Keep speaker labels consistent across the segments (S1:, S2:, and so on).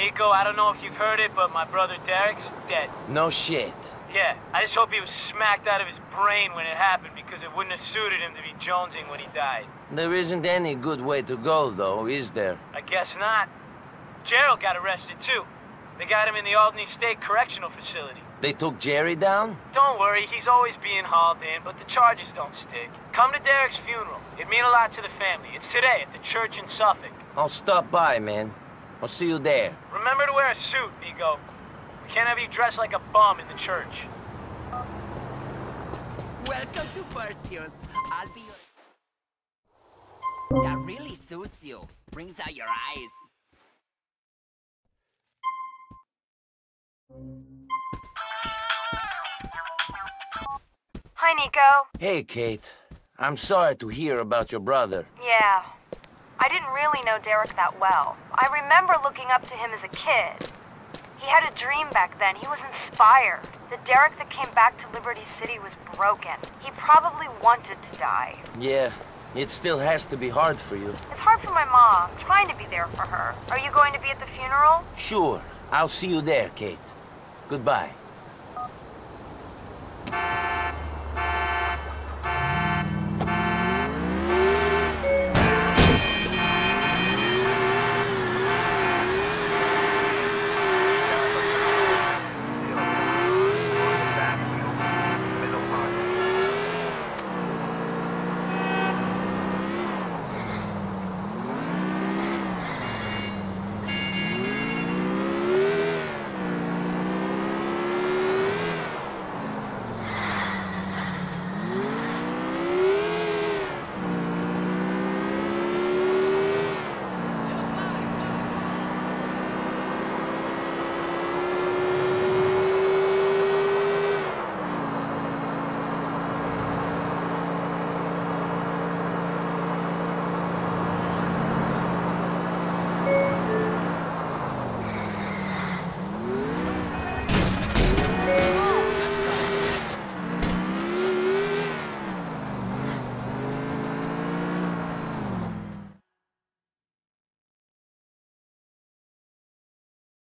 S1: Nico, I don't know if you've heard it, but my brother Derrick's dead.
S2: No shit.
S1: Yeah, I just hope he was smacked out of his brain when it happened, because it wouldn't have suited him to be jonesing when he died.
S2: There isn't any good way to go, though, is there?
S1: I guess not. Gerald got arrested, too. They got him in the Albany State Correctional Facility.
S2: They took Gerry down?
S1: Don't worry, he's always being hauled in, but the charges don't stick. Come to Derrick's funeral. It'd mean a lot to the family. It's today at the church in Suffolk.
S2: I'll stop by, man. I'll see you there.
S1: Remember to wear a suit, Nico. We can't have you dressed like a bum in the church.
S3: Welcome to Perseus. I'll be your... That really suits you. Brings out your eyes.
S4: Hi, Nico.
S2: Hey, Kate. I'm sorry to hear about your brother.
S4: Yeah. I didn't really know Derrick that well. I remember looking up to him as a kid. He had a dream back then. He was inspired. The Derrick that came back to Liberty City was broken. He probably wanted to die.
S2: Yeah, it still has to be hard for you.
S4: It's hard for my mom. I'm trying to be there for her. Are you going to be at the funeral?
S2: Sure. I'll see you there, Kate. Goodbye.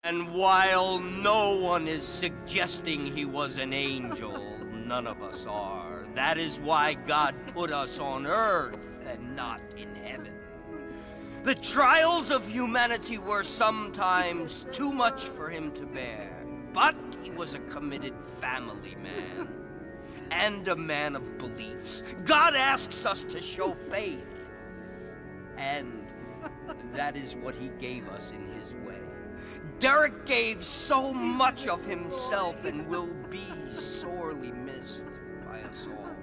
S5: And while no one is suggesting he was an angel, none of us are. That is why God put us on Earth and not in heaven. The trials of humanity were sometimes too much for him to bear, but he was a committed family man and a man of beliefs. God asks us to show faith, and that is what he gave us in his way. Derrick gave so much of himself and will be sorely missed by us all.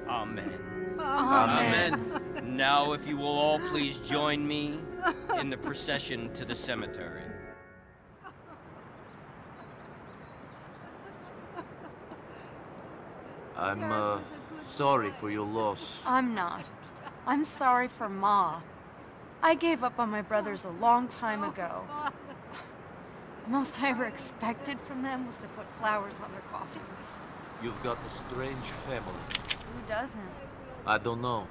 S5: Amen.
S6: Amen.
S5: Now, if you will all please join me in the procession to the cemetery.
S6: I'm, sorry for your loss.
S7: I'm not. I'm sorry for Ma. I gave up on my brothers a long time ago. The most I ever expected from them was to put flowers on their coffins.
S6: You've got a strange family.
S7: Who doesn't?
S6: I don't know.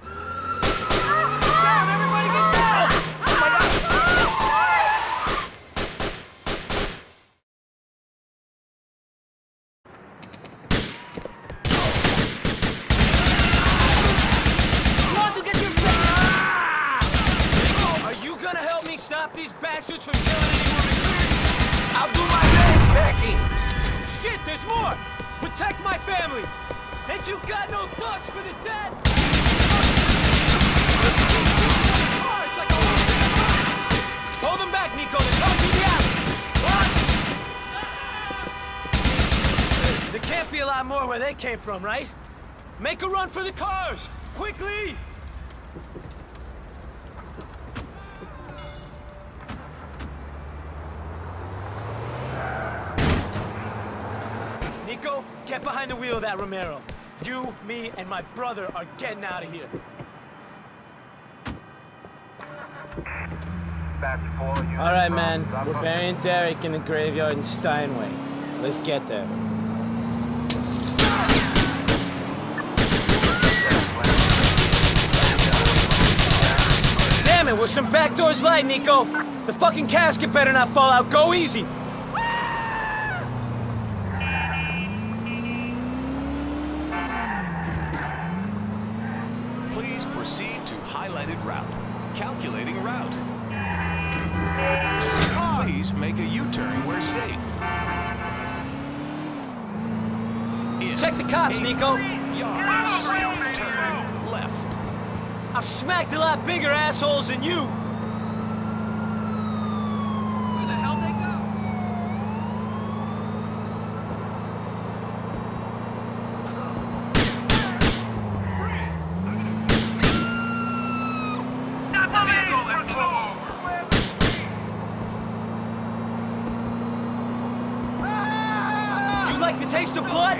S5: Down! Everybody get down! Oh my God!
S1: You want to get your... Are you gonna help me stop these bastards from killing anyone?
S2: I'll do my best, Packie!
S1: Shit, there's more! Protect my family! And you got no thoughts for the dead! Hold them back, Nico! They're coming through the alley! There can't be a lot more where they came from, right? Make a run for the cars! Quickly! Nico, get behind the wheel of that Romero. You, me, and my brother are getting out of here. All right, man. We're burying Derrick in the graveyard in Steinway. Let's get there. Damn it, we're some back doors light, Nico. The fucking casket better not fall out. Go easy.
S8: Please proceed to highlighted route. Calculating route. Please make a U-turn where safe.
S1: Check the cops, Nico.
S8: Yards. Turn left.
S1: I've smacked a lot bigger assholes than you.
S3: Where the hell they go?
S1: You like the taste of blood?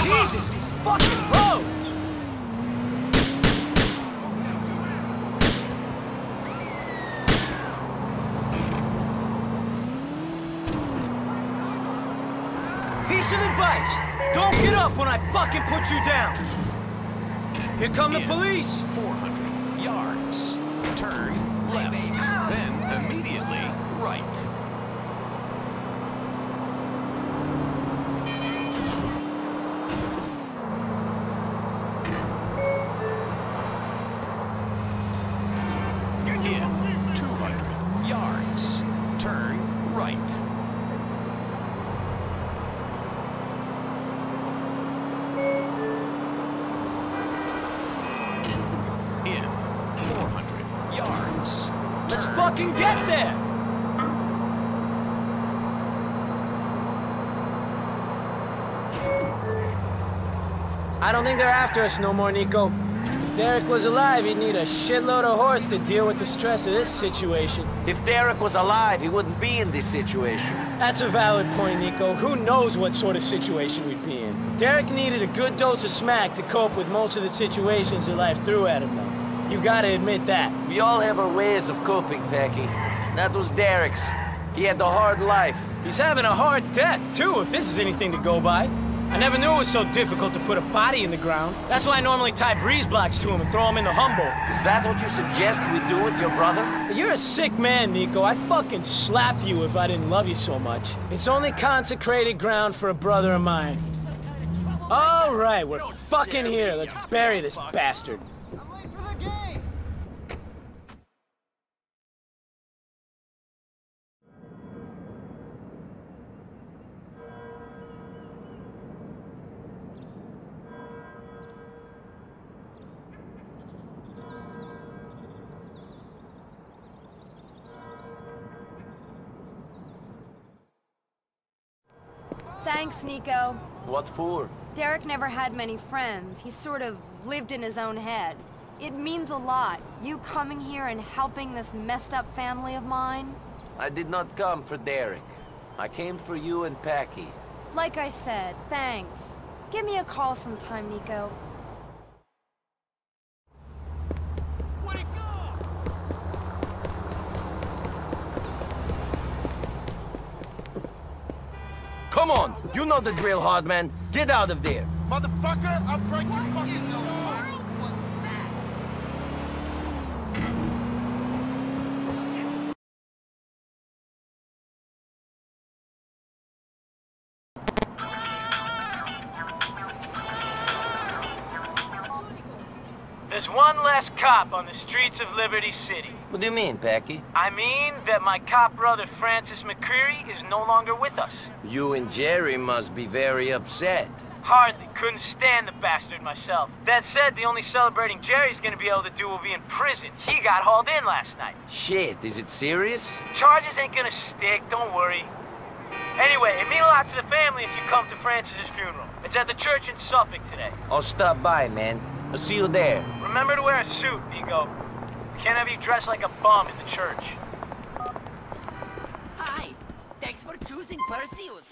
S1: Jesus, these fucking roads! Piece of advice, don't get up when I fucking put you down. Here come the police.
S8: 400 yards. Turn left. Then immediately right. In 200 yards. Turn right. In 400 yards.
S1: Let's fucking get there. I don't think they're after us no more, Nico. If Derrick was alive, he'd need a shitload of horse to deal with the stress of this situation.
S2: If Derrick was alive, he wouldn't be in this situation.
S1: That's a valid point, Nico. Who knows what sort of situation we'd be in? Derrick needed a good dose of smack to cope with most of the situations that life threw at him, though. You gotta admit that.
S2: We all have our ways of coping, Packie. That was Derrick's. He had the hard life.
S1: He's having a hard death, too, if this is anything to go by. I never knew it was so difficult to put a body in the ground. That's why I normally tie breeze blocks to him and throw him in the Humboldt.
S2: Is that what you suggest we do with your brother?
S1: You're a sick man, Nico. I'd fucking slap you if I didn't love you so much. It's only consecrated ground for a brother of mine. All right, we're fucking here. Let's bury this bastard.
S7: Thanks, Nico.
S2: What for?
S7: Derrick never had many friends. He sort of lived in his own head. It means a lot, you coming here and helping this messed up family of mine.
S2: I did not come for Derrick. I came for you and Packie.
S7: Like I said, thanks. Give me a call sometime, Nico.
S2: Come on! You know the drill, hard man. Get out of there!
S9: Motherfucker, I'll break your fucking nose!
S1: There's one less cop on the streets of Liberty City.
S2: What do you mean, Packie?
S1: I mean that my cop brother Francis McReary is no longer with us.
S2: You and Gerry must be very upset.
S1: Hardly. Couldn't stand the bastard myself. That said, the only celebrating Jerry's gonna be able to do will be in prison. He got hauled in last night.
S2: Shit, is it serious?
S1: Charges ain't gonna stick, don't worry. Anyway, it means a lot to the family if you come to Francis's funeral. It's at the church in Suffolk today.
S2: I'll stop by, man. I'll see you there.
S1: Remember to wear a suit, Nico. Can't have you dressed like a bum in the church.
S3: Hi. Thanks for choosing Perseus.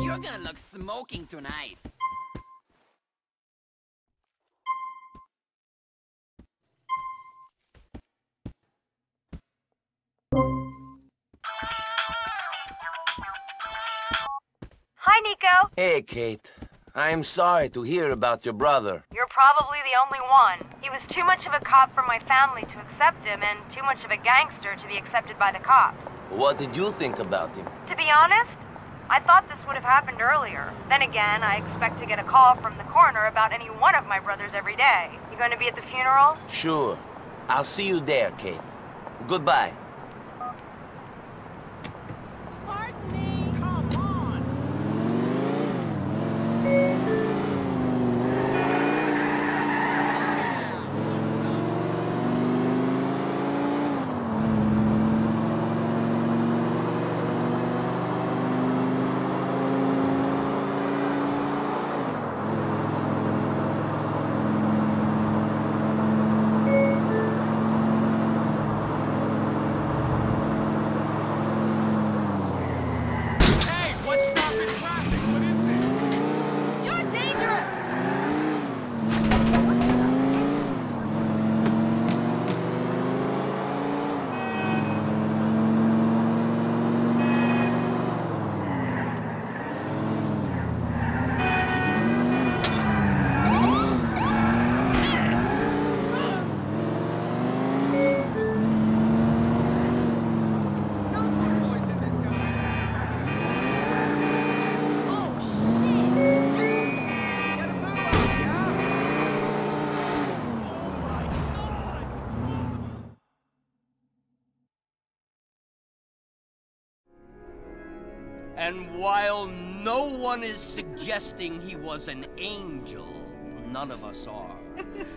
S3: You're gonna look smoking tonight.
S4: Hi, Nico.
S2: Hey, Kate. I'm sorry to hear about your brother.
S4: Your Probably the only one. He was too much of a cop for my family to accept him, and too much of a gangster to be accepted by the cops.
S2: What did you think about him?
S4: To be honest, I thought this would have happened earlier. Then again, I expect to get a call from the coroner about any one of my brothers every day. You going to be at the funeral?
S2: Sure. I'll see you there, Kate. Goodbye.
S3: Pardon me.
S1: Come on!
S5: And while no one is suggesting he was an angel, none of us are.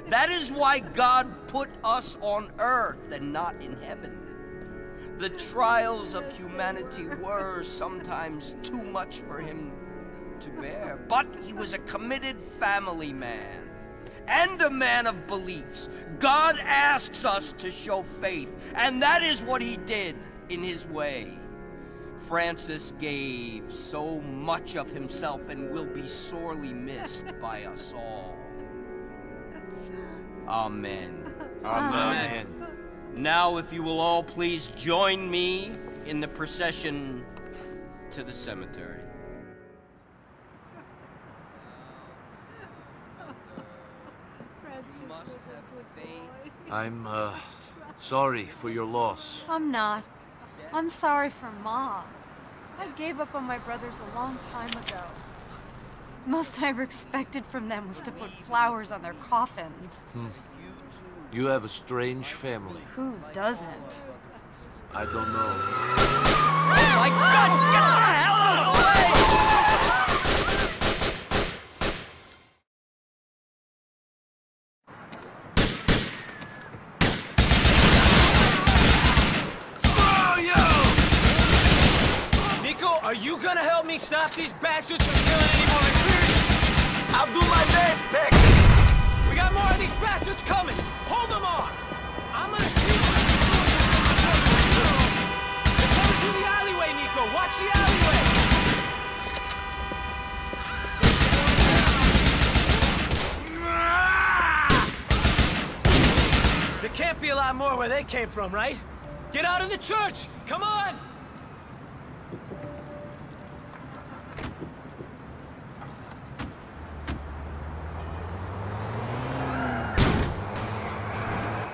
S5: That is why God put us on earth and not in heaven. The trials of humanity were sometimes too much for him to bear, but he was a committed family man and a man of beliefs. God asks us to show faith, and that is what he did in his way. Francis gave so much of himself and will be sorely missed by us all. Amen.
S6: Amen.
S5: Now, if you will all please join me in the procession to the cemetery. You must have faith.
S6: I'm, sorry for your loss.
S7: I'm not. I'm sorry for Ma. I gave up on my brothers a long time ago. Most I ever expected from them was to put flowers on their coffins.
S6: You have a strange family.
S7: Who doesn't?
S6: I don't know.
S5: Oh my God! Get the hell out of the way!
S1: Are you gonna help me stop these bastards from killing any more McReary's?
S2: I'll do my best, Packie!
S1: We got more of these bastards coming! Hold them on! I'm gonna keep They're coming through the alleyway, Nico! Watch the alleyway! There can't be a lot more where they came from, right? Get out of the church! Come on!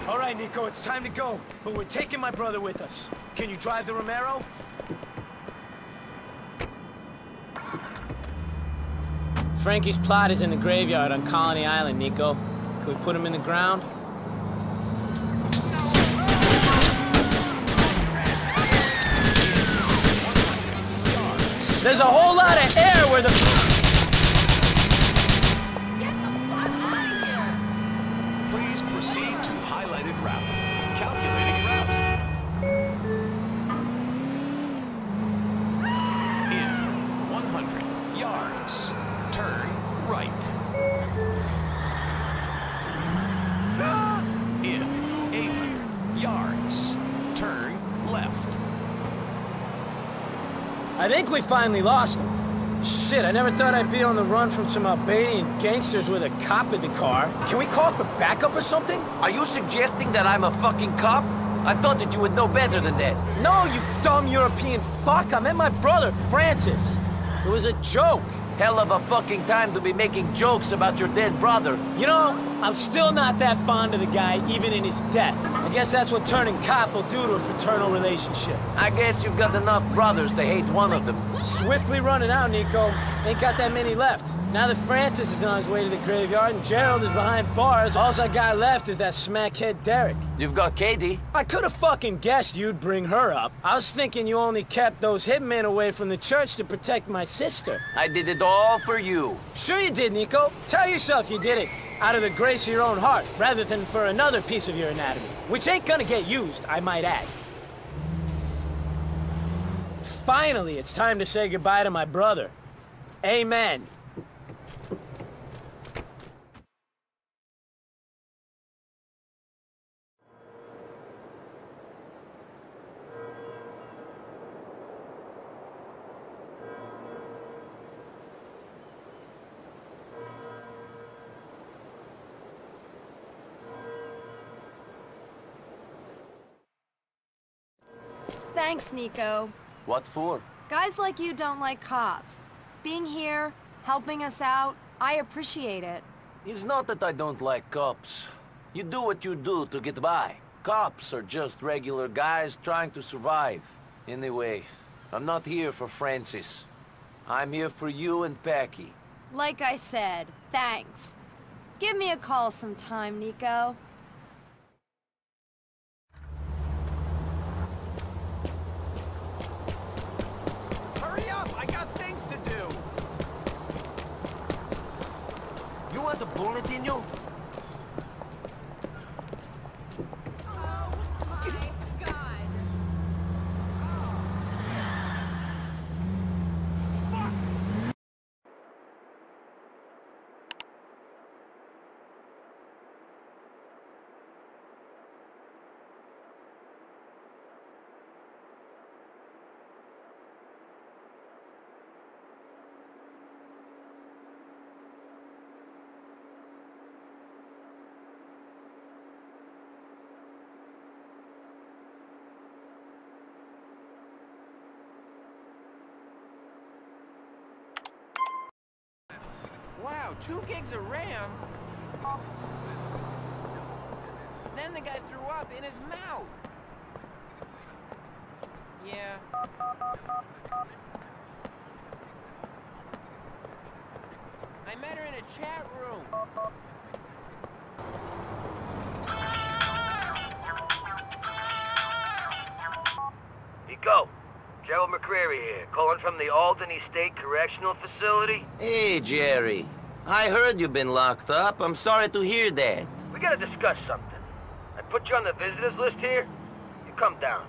S1: All right, Nico, it's time to go. But we're taking my brother with us. Can you drive the Romero? Frankie's plot is in the graveyard on Colony Island, Nico. Can we put him in the ground? There's a whole lot of air where the...
S8: Please proceed to highlighted route. Calculating route. In 100 yards, turn right. In 800 yards, turn left.
S1: I think we finally lost him. Shit, I never thought I'd be on the run from some Albanian gangsters with a cop in the car. Can we call for backup or something?
S2: Are you suggesting that I'm a fucking cop? I thought that you would know better than that.
S1: No, you dumb European fuck! I met my brother, Francis. It was a joke.
S2: Hell of a fucking time to be making jokes about your dead brother.
S1: You know, I'm still not that fond of the guy, even in his death. I guess that's what turning cop will do to a fraternal relationship.
S2: I guess you've got enough brothers to hate one of them.
S1: Swiftly running out, Nico. Ain't got that many left. Now that Francis is on his way to the graveyard and Gerald is behind bars, all I got left is that smackhead Derrick.
S2: You've got Katie.
S1: I could have fucking guessed you'd bring her up. I was thinking you only kept those hitmen away from the church to protect my sister.
S2: I did it all for you.
S1: Sure you did, Nico. Tell yourself you did it out of the grace of your own heart, rather than for another piece of your anatomy, which ain't gonna get used, I might add. Finally, it's time to say goodbye to my brother. Amen.
S7: Thanks, Nico.
S2: What for?
S7: Guys like you don't like cops. Being here, helping us out, I appreciate it.
S2: It's not that I don't like cops. You do what you do to get by. Cops are just regular guys trying to survive. Anyway, I'm not here for Francis. I'm here for you and Packie.
S7: Like I said, thanks. Give me a call sometime, Nico.
S8: Hurry up! I got things to do!
S2: You want a bullet in you?
S10: Wow, 2 gigs of RAM? Then the guy threw up in his mouth. Yeah. I met her in a chat room.
S11: Nico, Gerry McReary here, calling from the Albany State Correctional Facility.
S2: Hey, Gerry. I heard you've been locked up. I'm sorry to hear that.
S11: We gotta discuss something. I put you on the visitors list here. You come down.